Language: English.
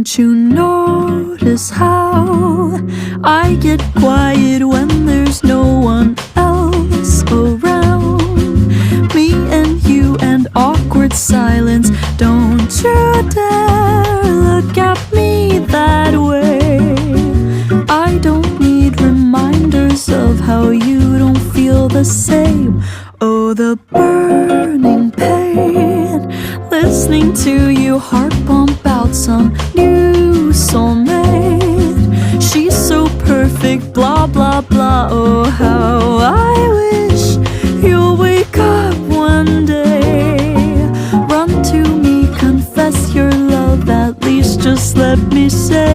Don't you notice how I get quiet when there's no one else around? Me and you and awkward silence. Don't you dare look at me that way. I don't need reminders of how you don't feel the same. Oh, the burning pain, listening to you heart pump out some new soulmate. She's so perfect, blah blah blah. Oh, how I wish you'll wake up one day. Run to me, confess your love, at least just let me say